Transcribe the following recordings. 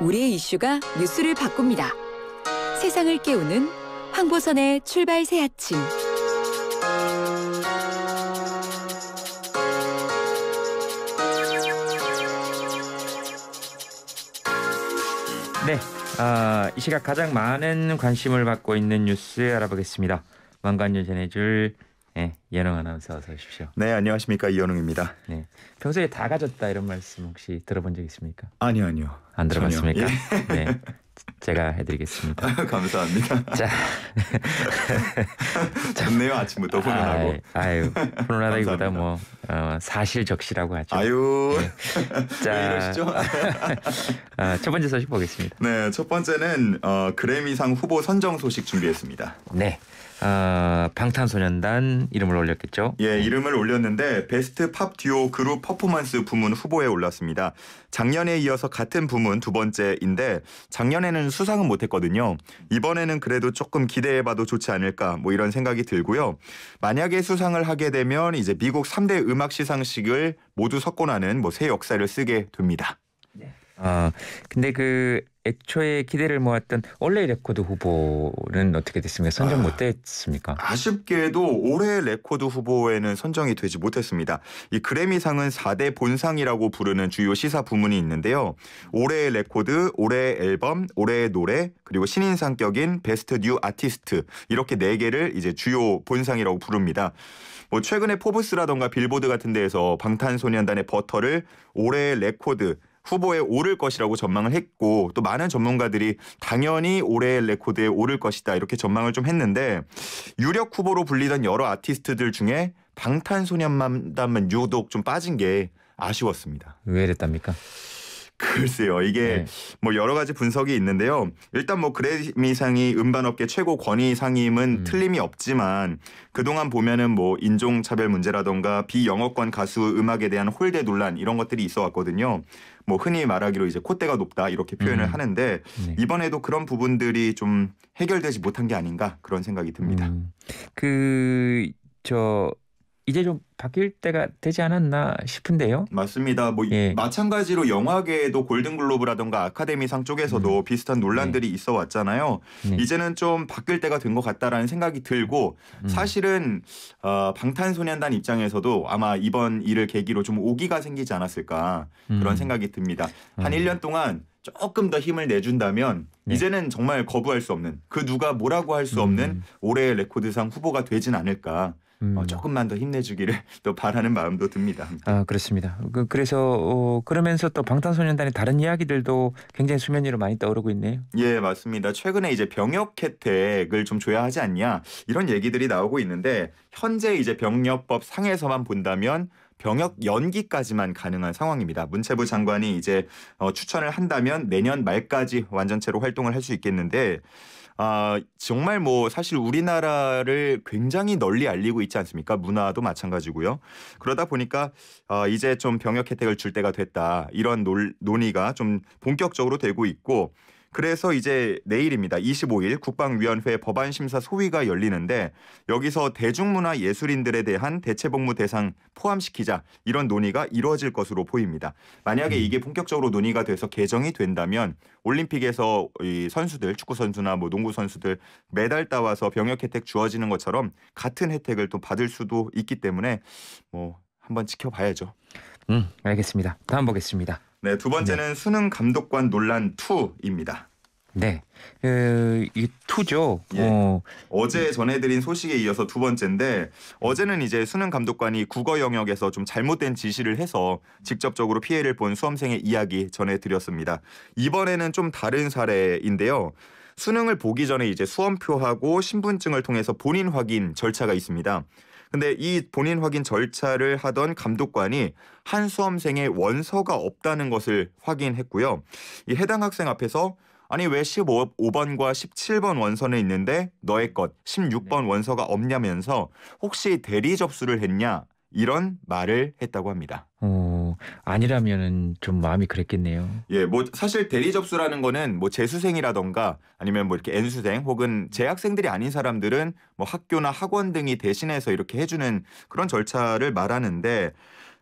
우리의 이슈가 뉴스를 바꿉니다. 세상을 깨우는 황보선의 출발 새 아침. 네, 이 시각 가장 많은 관심을 받고 있는 뉴스 알아보겠습니다. 왕관유 전해줄 이현웅 아나운서 어서 오십시오. 네, 안녕하십니까, 이현웅입니다. 네, 평소에 다 가졌다 이런 말씀 혹시 들어본 적 있습니까? 아니요. 안 들어봤습니까? 예. 네, 제가 해드리겠습니다. 감사합니다. 자, 좋네요, 아침부터 훈훈하고. 훈훈하다기보다 뭐 사실적시라고 하죠. 아유, 자, 왜 이러시죠? 첫 번째 소식 보겠습니다. 네, 첫 번째는 그래미상 후보 선정 소식 준비했습니다. 네. 방탄소년단 이름을 올렸겠죠? 예, 이름을 올렸는데 베스트 팝 듀오 그룹 퍼포먼스 부문 후보에 올랐습니다. 작년에 이어서 같은 부문 두 번째인데 작년에는 수상은 못했거든요. 이번에는 그래도 조금 기대해봐도 좋지 않을까 뭐 이런 생각이 들고요. 만약에 수상을 하게 되면 이제 미국 3대 음악 시상식을 모두 석권하는 뭐 새 역사를 쓰게 됩니다. 네. 근데 애초에 기대를 모았던 올해 레코드 후보는 어떻게 됐습니까? 선정 못 됐습니까? 아쉽게도 올해 레코드 후보에는 선정이 되지 못했습니다. 이 그래미상은 4대 본상이라고 부르는 주요 시사 부문이 있는데요. 올해의 레코드, 올해의 앨범, 올해의 노래, 그리고 신인상격인 베스트 뉴 아티스트 이렇게 4개를 이제 주요 본상이라고 부릅니다. 뭐 최근에 포브스라던가 빌보드 같은 데에서 방탄소년단의 버터를 올해의 레코드 후보에 오를 것이라고 전망을 했고 또 많은 전문가들이 당연히 올해의 레코드에 오를 것이다 이렇게 전망을 좀 했는데 유력 후보로 불리던 여러 아티스트들 중에 방탄소년단만 유독 좀 빠진 게 아쉬웠습니다. 왜 이랬답니까? 글쎄요. 이게 뭐 여러 가지 분석이 있는데요. 일단 뭐 그래미상이 음반업계 최고 권위 상임은 틀림이 없지만 그동안 보면은 뭐 인종차별 문제라던가 비영어권 가수 음악에 대한 홀대 논란 이런 것들이 있어 왔거든요. 뭐 흔히 말하기로 이제 콧대가 높다 이렇게 표현을 하는데 이번에도 그런 부분들이 좀 해결되지 못한 게 아닌가 그런 생각이 듭니다. 이제 좀 바뀔 때가 되지 않았나 싶은데요. 맞습니다. 뭐 마찬가지로 영화계에도 골든글로브라던가 아카데미상 쪽에서도 비슷한 논란들이 있어 왔잖아요. 이제는 좀 바뀔 때가 된 것 같다라는 생각이 들고 사실은 방탄소년단 입장에서도 아마 이번 일을 계기로 좀 오기가 생기지 않았을까 그런 생각이 듭니다. 한 1년 동안 조금 더 힘을 내준다면 이제는 정말 거부할 수 없는 그 누가 뭐라고 할 수 없는 올해의 레코드상 후보가 되진 않을까. 조금만 더 힘내주기를 또 바라는 마음도 듭니다. 그렇습니다. 그래서 그러면서 또 방탄소년단의 다른 이야기들도 굉장히 수면 위로 많이 떠오르고 있네요. 예, 맞습니다. 최근에 이제 병역 혜택을 좀 줘야 하지 않냐 이런 얘기들이 나오고 있는데 현재 이제 병역법 상에서만 본다면 병역 연기까지만 가능한 상황입니다. 문체부 장관이 이제 추천을 한다면 내년 말까지 완전체로 활동을 할 수 있겠는데 정말 뭐 사실 우리나라를 굉장히 널리 알리고 있지 않습니까? 문화도 마찬가지고요. 그러다 보니까 이제 좀 병역 혜택을 줄 때가 됐다. 이런 논의가 좀 본격적으로 되고 있고 그래서 이제 내일입니다. 25일 국방위원회 법안심사 소위가 열리는데 여기서 대중문화 예술인들에 대한 대체복무 대상 포함시키자 이런 논의가 이루어질 것으로 보입니다. 만약에 이게 본격적으로 논의가 돼서 개정이 된다면 올림픽에서 이 선수들, 축구 선수나 뭐 농구 선수들 메달 따와서 병역 혜택 주어지는 것처럼 같은 혜택을 또 받을 수도 있기 때문에 뭐 한번 지켜봐야죠. 알겠습니다. 다음 보겠습니다. 네, 두 번째는 수능 감독관 논란 2입니다. 네, 이 2죠. 어제 전해드린 소식에 이어서 두 번째인데 어제는 이제 수능 감독관이 국어 영역에서 좀 잘못된 지시를 해서 직접적으로 피해를 본 수험생의 이야기 전해드렸습니다. 이번에는 좀 다른 사례인데요. 수능을 보기 전에 이제 수험표하고 신분증을 통해서 본인 확인 절차가 있습니다. 근데 이 본인 확인 절차를 하던 감독관이 한 수험생의 원서가 없다는 것을 확인했고요. 이 해당 학생 앞에서 아니 왜 15번과 17번 원서는 있는데 너의 것 16번 원서가 없냐면서 혹시 대리 접수를 했냐 이런 말을 했다고 합니다. 아니라면은 좀 마음이 그랬겠네요. 예, 뭐 사실 대리 접수라는 거는 뭐 재수생이라던가 아니면 뭐 이렇게 N수생 혹은 재학생들이 아닌 사람들은 뭐 학교나 학원 등이 대신해서 이렇게 해주는 그런 절차를 말하는데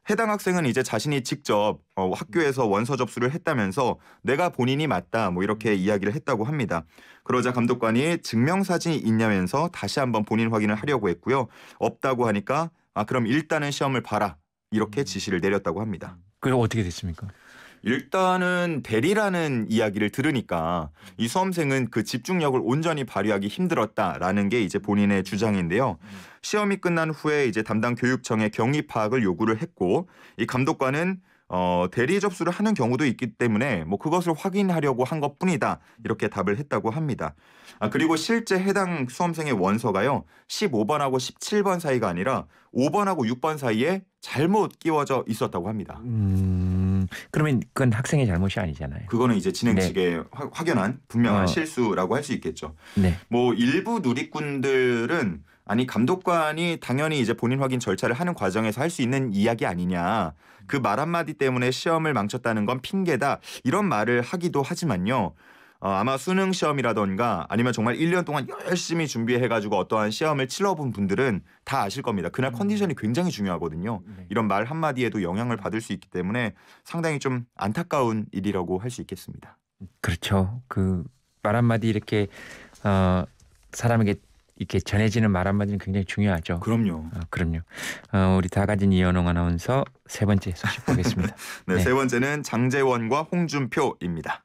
해당 학생은 이제 자신이 직접 학교에서 원서 접수를 했다면서 내가 본인이 맞다 뭐 이렇게 이야기를 했다고 합니다. 그러자 감독관이 증명사진이 있냐면서 다시 한번 본인 확인을 하려고 했고요. 없다고 하니까 그럼 일단은 시험을 봐라 이렇게 지시를 내렸다고 합니다. 그리고 어떻게 됐습니까? 일단은 대리라는 이야기를 들으니까 이 수험생은 그 집중력을 온전히 발휘하기 힘들었다라는 게 이제 본인의 주장인데요. 시험이 끝난 후에 이제 담당 교육청에 경위 파악을 요구를 했고 이 감독관은 대리 접수를 하는 경우도 있기 때문에 뭐 그것을 확인하려고 한 것뿐이다 이렇게 답을 했다고 합니다. 그리고 실제 해당 수험생의 원서가요 15번하고 17번 사이가 아니라 5번하고 6번 사이에 잘못 끼워져 있었다고 합니다. 그러면 그건 학생의 잘못이 아니잖아요. 그거는 이제 진행 네. 측에 확연한 분명한 실수라고 할 수 있겠죠. 네. 뭐 일부 누리꾼들은 아니 감독관이 당연히 이제 본인 확인 절차를 하는 과정에서 할 수 있는 이야기 아니냐. 그 말 한마디 때문에 시험을 망쳤다는 건 핑계다. 이런 말을 하기도 하지만요. 아마 수능 시험이라던가 아니면 정말 1년 동안 열심히 준비해가지고 어떠한 시험을 치러본 분들은 다 아실 겁니다. 그날 컨디션이 굉장히 중요하거든요. 네. 이런 말 한마디에도 영향을 받을 수 있기 때문에 상당히 좀 안타까운 일이라고 할 수 있겠습니다. 그렇죠. 그 말 한마디 이렇게 사람에게 이렇게 전해지는 말 한마디는 굉장히 중요하죠. 그럼요. 그럼요. 우리 다가진 이현웅 아나운서 세 번째 소식 보겠습니다. 네, 네. 세 번째는 장제원과 홍준표입니다.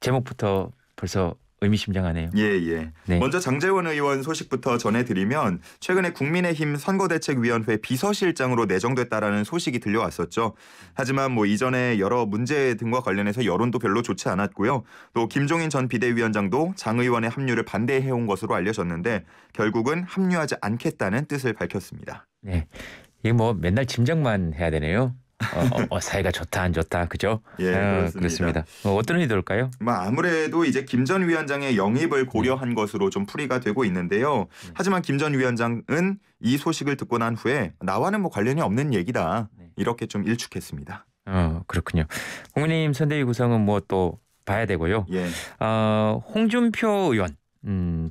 제목부터 벌써 의미심장하네요. 예. 네. 먼저 장제원 의원 소식부터 전해드리면 최근에 국민의힘 선거대책위원회 비서실장으로 내정됐다라는 소식이 들려왔었죠. 하지만 뭐 이전에 여러 문제 등과 관련해서 여론도 별로 좋지 않았고요. 또 김종인 전 비대위원장도 장 의원의 합류를 반대해온 것으로 알려졌는데 결국은 합류하지 않겠다는 뜻을 밝혔습니다. 네. 이게 뭐 맨날 짐작만 해야 되네요. 사이가 좋다 안 좋다 그죠? 예, 그렇습니다. 어떤 의도일까요? 뭐 아무래도 이제 김 전 위원장의 영입을 고려한 것으로 좀 풀이가 되고 있는데요. 하지만 김 전 위원장은 이 소식을 듣고 난 후에 나와는 뭐 관련이 없는 얘기다 이렇게 좀 일축했습니다. 그렇군요. 국민의힘 선대위 구성은 뭐 또 봐야 되고요. 예. 홍준표 의원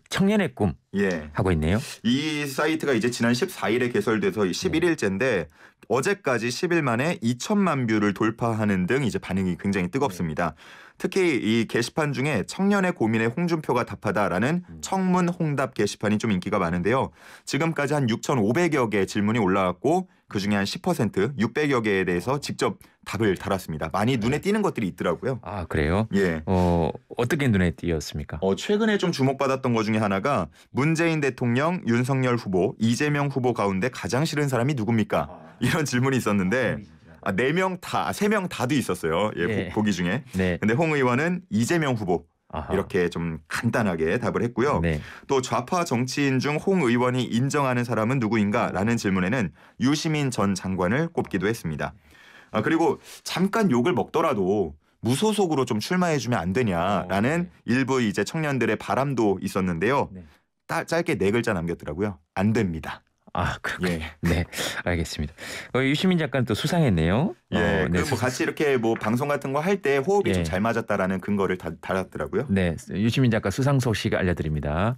청년의 꿈 예. 하고 있네요. 이 사이트가 이제 지난 14일에 개설돼서 11일째인데 어제까지 10일 만에 2천만 뷰를 돌파하는 등 이제 반응이 굉장히 뜨겁습니다. 특히 이 게시판 중에 청년의 고민에 홍준표가 답하다라는 청문 홍답 게시판이 좀 인기가 많은데요. 지금까지 한 6,500여 개의 질문이 올라왔고 그중에 한 10% 600여 개에 대해서 직접 답을 달았습니다. 많이 눈에 띄는 것들이 있더라고요. 아 그래요? 예. 어떻게 눈에 띄었습니까? 최근에 좀 주목받았던 것 중에 하나가 문재인 대통령, 윤석열 후보, 이재명 후보 가운데 가장 싫은 사람이 누굽니까? 이런 질문이 있었는데 4명 다, 3명 다도 있었어요. 예, 보기 중에. 네. 근데 홍 의원은 이재명 후보 아하. 이렇게 좀 간단하게 답을 했고요. 네. 또 좌파 정치인 중 홍 의원이 인정하는 사람은 누구인가라는 질문에는 유시민 전 장관을 꼽기도 했습니다. 그리고 잠깐 욕을 먹더라도 무소속으로 좀 출마해주면 안 되냐라는 일부 이제 청년들의 바람도 있었는데요. 네. 짧게 4글자 남겼더라고요. 안 됩니다. 그렇군요. 예. 네, 알겠습니다. 유시민 작가는 또 수상했네요. 예, 네, 뭐 같이 이렇게 뭐 방송 같은 거 할 때 호흡이 예. 좀 잘 맞았다라는 근거를 달았더라고요. 네, 유시민 작가 수상 소식 알려드립니다.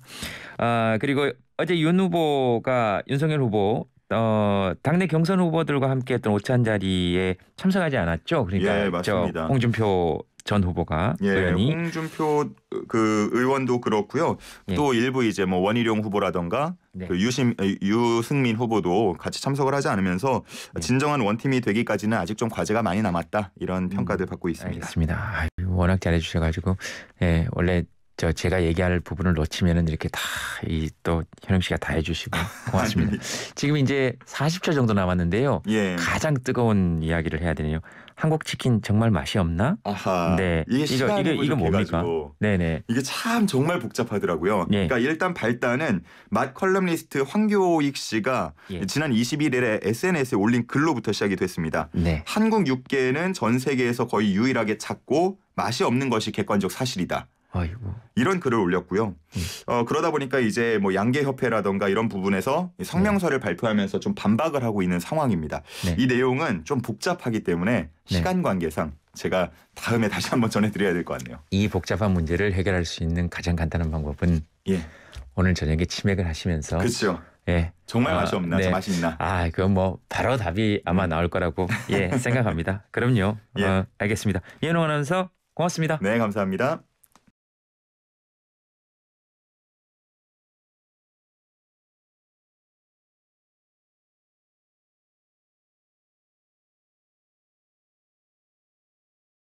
그리고 어제 윤석열 후보 당내 경선 후보들과 함께했던 오찬 자리에 참석하지 않았죠. 그러니까 예, 맞습니다. 홍준표 전 후보가 의원이 홍준표 그 의원도 그렇고요. 예. 또 일부 이제 뭐 원희룡 후보라던가 네. 그 유승민 후보도 같이 참석을 하지 않으면서 네. 진정한 원팀이 되기까지는 아직 좀 과제가 많이 남았다 이런 평가들 받고 있습니다. 알겠습니다. 워낙 잘해주셔가지고 원래 제가 얘기할 부분을 놓치면은 이렇게 다 또 현영 씨가 다 해주시고 고맙습니다. 지금 이제 40초 정도 남았는데요. 예. 가장 뜨거운 이야기를 해야 되네요. 한국 치킨 정말 맛이 없나? 아하. 네. 이거 뭡니까? 네네. 이게 참 정말 복잡하더라고요. 예. 그러니까 일단 발단은 맛 컬럼니스트 황교익 씨가 예. 지난 21일에 SNS에 올린 글로부터 시작이 됐습니다. 네. 한국 육개는 전 세계에서 거의 유일하게 작고 맛이 없는 것이 객관적 사실이다. 아이고. 이런 글을 올렸고요. 그러다 보니까 이제 뭐 양계협회라던가 이런 부분에서 성명서를 발표하면서 좀 반박을 하고 있는 상황입니다. 네. 이 내용은 좀 복잡하기 때문에 시간 관계상 제가 다음에 다시 한번 전해드려야 될 것 같네요. 이 복잡한 문제를 해결할 수 있는 가장 간단한 방법은 예, 오늘 저녁에 치맥을 하시면서 그렇죠. 예. 정말 맛이 없나? 네. 저 맛이 있나? 그건 뭐 바로 답이 아마 나올 거라고 생각합니다. 그럼요. 예. 알겠습니다. 이현웅 아나운서 고맙습니다. 네, 감사합니다.